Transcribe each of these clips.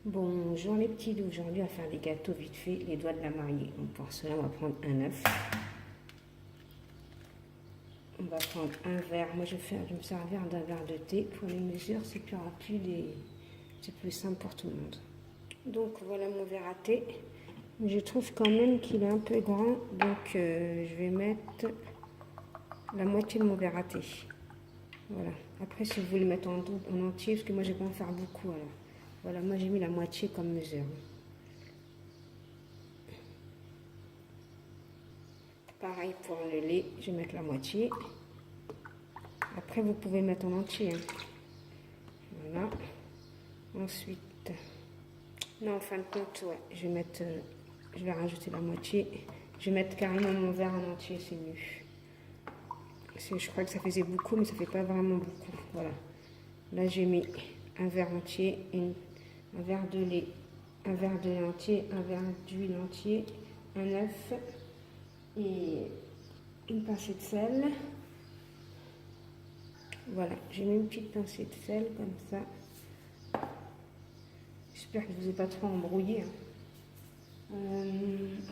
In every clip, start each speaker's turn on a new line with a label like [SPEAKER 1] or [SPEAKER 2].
[SPEAKER 1] Bonjour les petits, aujourd'hui on va faire des gâteaux vite fait, les doigts de la mariée. Donc pour cela on va prendre un œuf. On va prendre un verre, moi je vais me servir d'un verre de thé. Pour les mesures c'est plus rapide et c'est plus simple pour tout le monde. Donc voilà mon verre à thé. Je trouve quand même qu'il est un peu grand, donc je vais mettre la moitié de mon verre à thé. Voilà. Après si vous voulez mettre en entier, parce que moi je vais pas en faire beaucoup alors. Voilà, moi j'ai mis la moitié comme mesure. Pareil pour le lait, je vais mettre la moitié. Après vous pouvez mettre en entier. Voilà. Ensuite, non en fin de compte, ouais, je vais rajouter la moitié. Je vais mettre carrément mon verre en entier, c'est mieux. Je crois que ça faisait beaucoup, mais ça fait pas vraiment beaucoup. Voilà. Là j'ai mis un verre entier, un verre de lait, un verre de lait entier, un verre d'huile entier, un œuf et une pincée de sel. Voilà, j'ai mis une petite pincée de sel comme ça. J'espère que je ne vous ai pas trop embrouillé.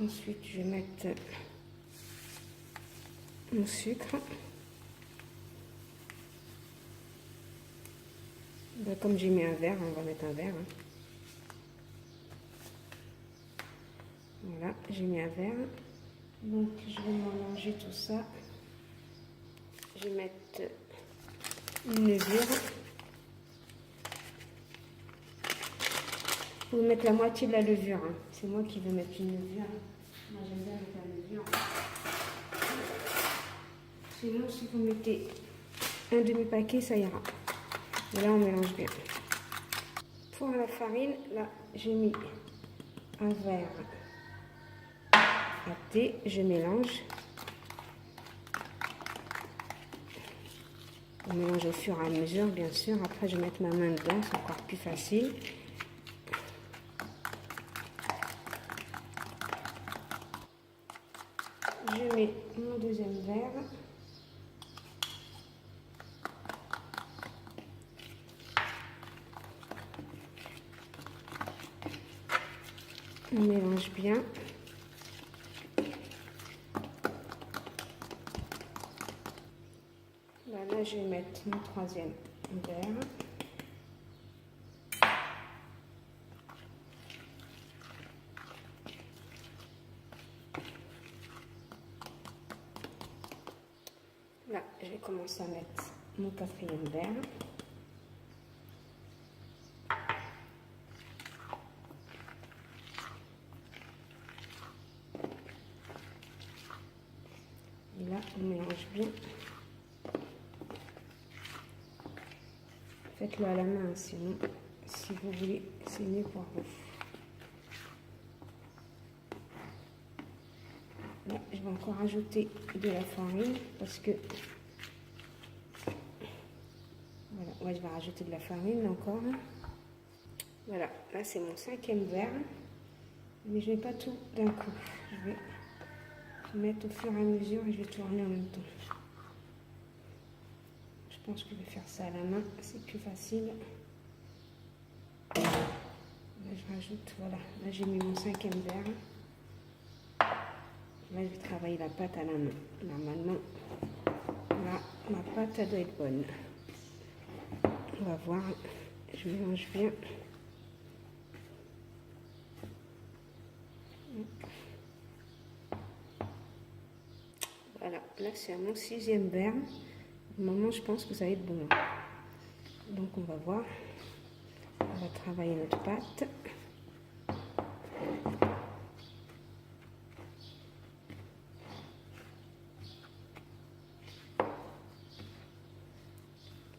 [SPEAKER 1] Ensuite, je vais mettre mon sucre. Ben, comme j'ai mis un verre, on va mettre un verre. Voilà, j'ai mis un verre. Donc, je vais mélanger tout ça. Je vais mettre une levure. Vous pouvez mettre la moitié de la levure. C'est moi qui veux mettre une levure. Moi, j'aime bien mettre la levure. Sinon, si vous mettez un demi-paquet, ça ira. Et là, on mélange bien. Pour la farine, là, j'ai mis un verre à thé. Je mélange. On mélange au fur et à mesure, bien sûr. Après, je vais mettre ma main dedans, c'est encore plus facile. Je mets mon deuxième verre. On mélange bien. Là, je vais mettre mon troisième verre. Là, je vais commencer à mettre mon quatrième verre. Et là, on mélange bien. Faites-le à la main, sinon, si vous voulez, c'est mieux pour vous. Là, je vais encore ajouter de la farine parce que... Voilà, ouais, je vais rajouter de la farine encore. Voilà, là c'est mon cinquième verre. Mais je ne vais pas tout d'un coup. Je vais mettre au fur et à mesure et je vais tourner en même temps. Je pense que je vais faire ça à la main, c'est plus facile. Là, je rajoute, voilà, là j'ai mis mon cinquième verre. Là, je vais travailler la pâte à la main. Normalement, là, ma pâte, elle doit être bonne. On va voir, je mélange bien. Voilà, là c'est à mon sixième verre. Normalement, je pense que ça va être bon. Donc, on va voir. On va travailler notre pâte.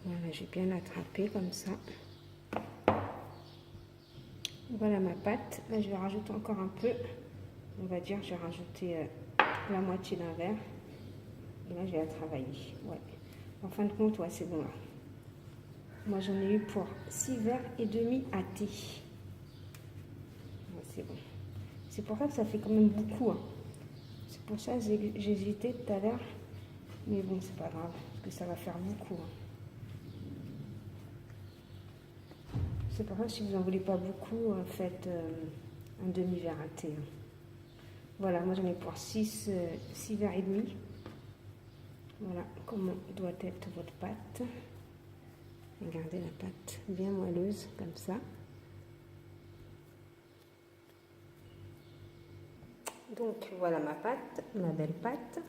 [SPEAKER 1] Voilà, j'ai bien attrapé comme ça. Voilà ma pâte. Là, je vais rajouter encore un peu. On va dire, je vais rajouter la moitié d'un verre. Et là, je vais la travailler. Ouais. En fin de compte, ouais, c'est bon là. Moi, j'en ai eu pour 6 verres et demi à thé. Ouais, c'est bon. C'est pour ça que ça fait quand même beaucoup. C'est pour ça que j'ai hésité tout à l'heure. Mais bon, c'est pas grave, parce que ça va faire beaucoup. C'est pour ça, si vous n'en voulez pas beaucoup, faites un demi-verre à thé. Voilà, moi j'en ai pour 6 verres et demi. Voilà comment doit être votre pâte. Regardez la pâte bien moelleuse comme ça. Donc voilà ma pâte, ma belle pâte.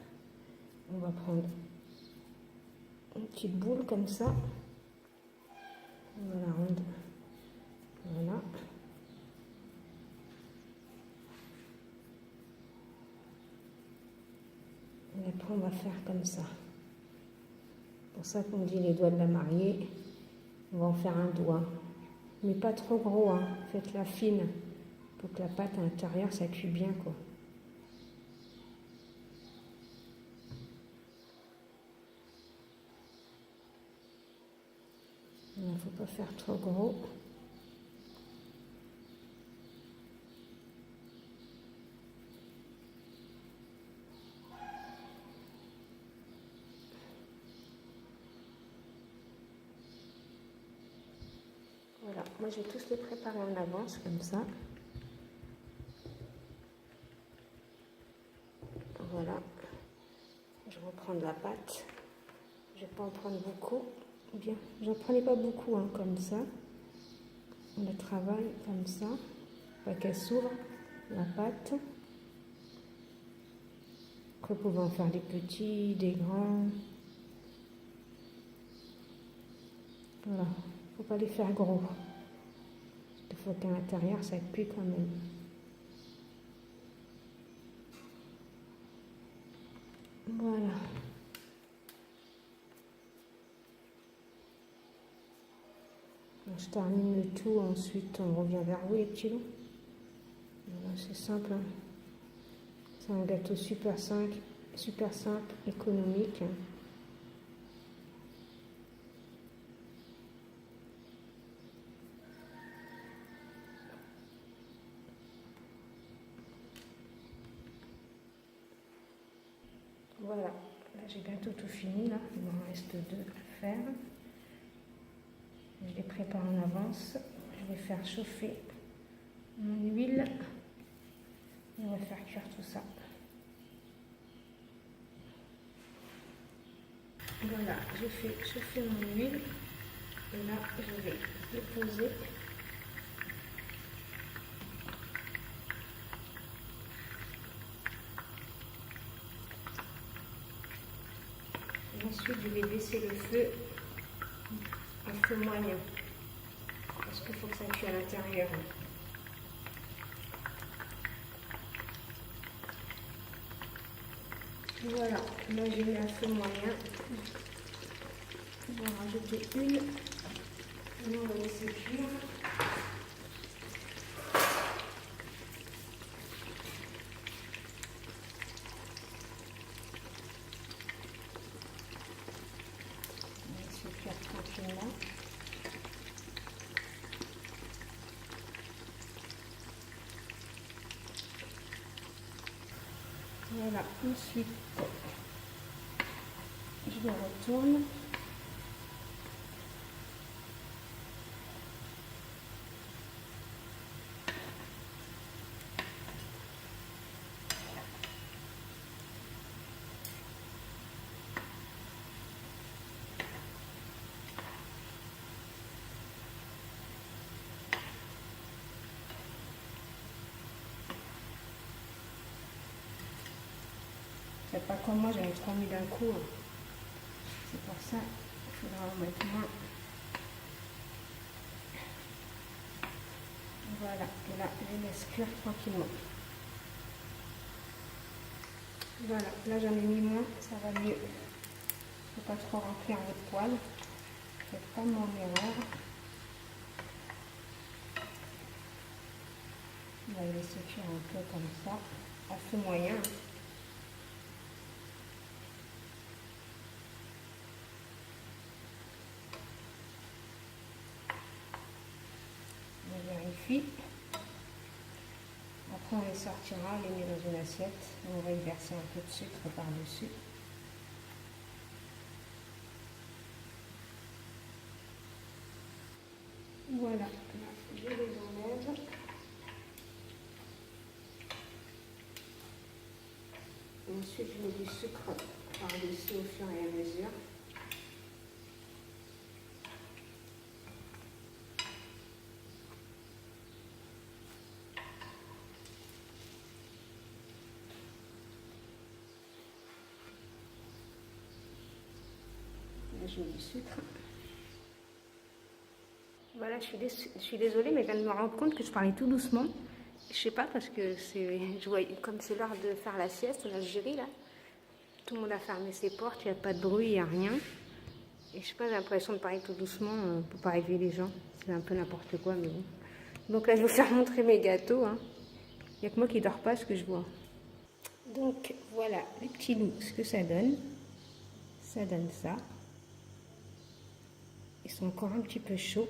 [SPEAKER 1] On va prendre une petite boule comme ça. On va la rendre. Voilà. Et après on va faire comme ça. Pour ça qu'on dit les doigts de la mariée. On va en faire un doigt. Mais pas trop gros, hein. Faites-la fine. Pour que la pâte à l'intérieur ça cuit bien quoi. Il ne faut pas faire trop gros. Voilà, moi je vais tous les préparer en avance comme ça. Voilà, je reprends de la pâte. Je ne vais pas en prendre beaucoup. Bien, j'en prenais pas beaucoup hein, comme ça. On la travaille comme ça, pas qu'elle s'ouvre la pâte. Après, vous pouvez en faire des petits, des grands. Voilà, faut pas les faire gros. Il faut qu'à l'intérieur ça cuit quand même. Voilà. Je termine le tout, ensuite on revient vers vous les petits loups. Voilà, c'est simple. Hein. C'est un gâteau super simple, économique. Voilà, là j'ai bientôt tout fini, là. Il m'en reste 2 à faire. Je les prépare en avance. Je vais faire chauffer mon huile. Et on va faire cuire tout ça. Voilà, j'ai fait chauffer mon huile. Et là, je vais déposer. Ensuite, je vais baisser le feu à feu moyen. Parce qu'il faut que ça cuise à l'intérieur. Voilà, là j'ai mis à feu moyen. On va rajouter une. Et on va laisser cuire. On va laisser cuire tranquillement. Voilà, ensuite je le retourne. C'est pas comme moi, j'en ai trop mis d'un coup. C'est pour ça qu'il faudra en mettre moins. Voilà, et là, je les laisse cuire tranquillement. Voilà, là j'en ai mis moins, ça va mieux. Il ne faut pas trop remplir votre poêle. Faites pas mon erreur. On va les laisser cuire un peu comme ça, à feu moyen. On vérifie. Après on les sortira, on les met dans une assiette. On va y verser un peu de sucre par-dessus. Voilà, Ensuite, je mets du sucre par-dessus au fur et à mesure. Là, je mets du sucre. Voilà, je suis désolée, mais je viens de me rendre compte que je parlais tout doucement. Je sais pas, parce que comme c'est l'heure de faire la sieste en Algérie, là, tout le monde a fermé ses portes, il n'y a pas de bruit, il n'y a rien. Et je sais pas, j'ai l'impression de parler tout doucement pour pas réveiller les gens. C'est un peu n'importe quoi, mais bon. Donc là, je vais vous faire montrer mes gâteaux. Hein. Il n'y a que moi qui ne dors pas, ce que je vois. Donc voilà, les petits loups, ce que ça donne. Ça donne ça. Ils sont encore un petit peu chauds.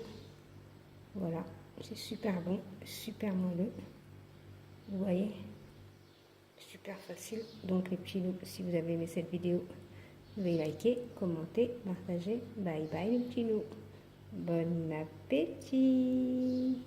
[SPEAKER 1] Voilà, c'est super bon, super moelleux. Vous voyez, super facile. Donc les petits loups, si vous avez aimé cette vidéo, veuillez liker, commenter, partager. Bye bye les petits loups. Bon appétit.